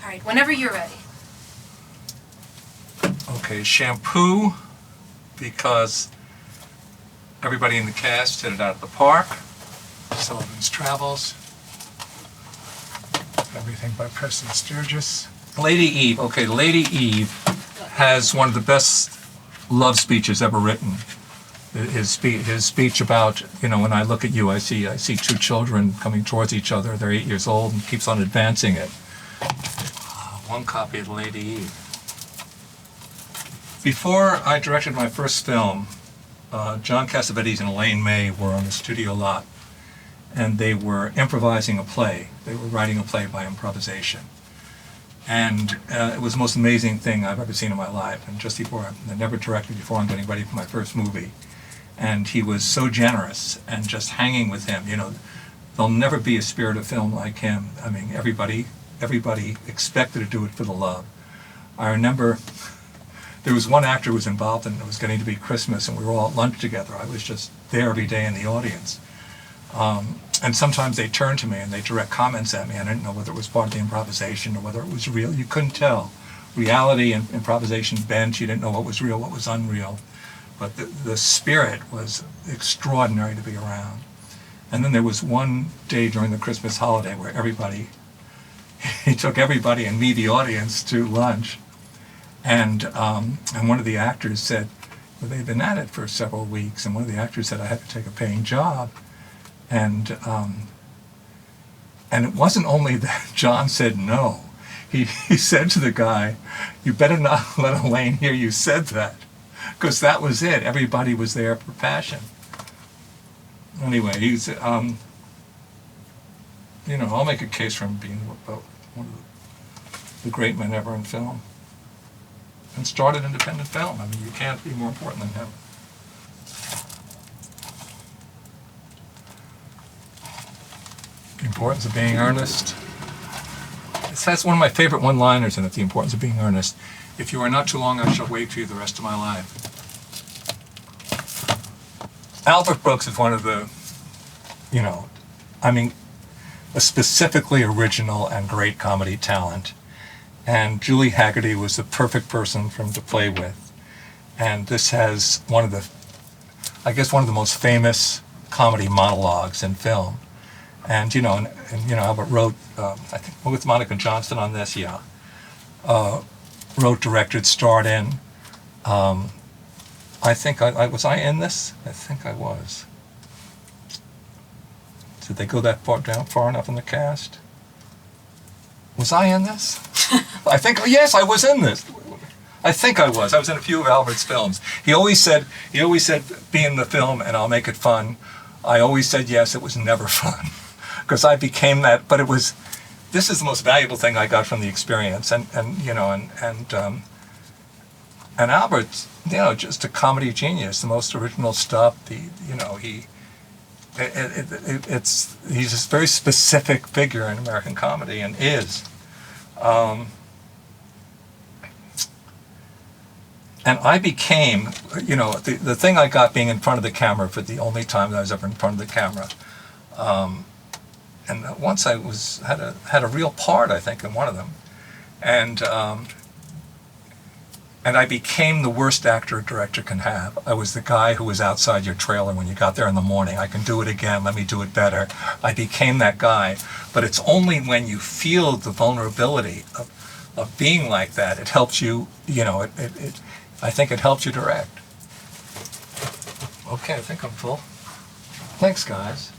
All right, whenever you're ready. Okay, Shampoo, because everybody in the cast hit it out of the park. Sullivan's Travels. Everything by Preston Sturgis. Lady Eve. Okay, Lady Eve has one of the best love speeches ever written. His speech about, you know, when I look at you, I see two children coming towards each other. They're 8 years old and keeps on advancing it. One copy of Lady Eve. Before I directed my first film, John Cassavetes and Elaine May were on the studio lot, and they were improvising a play. They were writing a play by improvisation. And it was the most amazing thing I've ever seen in my life. And just before, I never directed before, I'm getting ready for my first movie. And he was so generous, and just hanging with him, you know, there'll never be a spirit of film like him. I mean, everybody expected to do it for the love. I remember there was one actor who was involved, and it was getting to be Christmas, and we were all at lunch together. I was just there every day in the audience. And sometimes they turned to me and they direct comments at me. I didn't know whether it was part of the improvisation or whether it was real. You couldn't tell. Reality and improvisation bent. You didn't know what was real, what was unreal. But the spirit was extraordinary to be around. And then there was one day during the Christmas holiday where he took everybody and me, the audience, to lunch. And one of the actors said, well, they'd been at it for several weeks, and one of the actors said, I had to take a paying job. And it wasn't only that John said no. He said to the guy, you better not let Elaine hear you said that, because that was it. Everybody was there for passion. Anyway, he's, you know, I'll make a case for him being one of the great men ever in film. And started independent film. I mean, you can't be more important than him. The Importance of Being Earnest. It has one of my favorite one-liners in it, The Importance of Being Earnest. If you are not too long, I shall wait for you the rest of my life. Albert Brooks is one of the, you know, I mean, a specifically original and great comedy talent. And Julie Haggerty was the perfect person for him to play with. And this has one of the, I guess, one of the most famous comedy monologues in film. And you know, Albert wrote, I think with Monica Johnston on this, yeah. Wrote, directed, starred in. I think was I in this? I think I was. Did they go that far enough in the cast? Was I in this? I think, yes, I was in this. I think I was. I was in a few of Albert's films. He always said, be in the film and I'll make it fun. I always said yes, it was never fun. Because I became that, but this is the most valuable thing I got from the experience. And Albert's, you know, just a comedy genius, the most original stuff. He's a very specific figure in American comedy, and is. And I became, you know, the thing I got being in front of the camera for the only time that I was ever in front of the camera. And once I had a real part, I think, in one of them. And I became the worst actor a director can have. I was the guy who was outside your trailer when you got there in the morning. I can do it again, let me do it better. I became that guy. But it's only when you feel the vulnerability of being like that, it helps you, you know, I think it helps you direct. Okay, I think I'm full. Thanks, guys.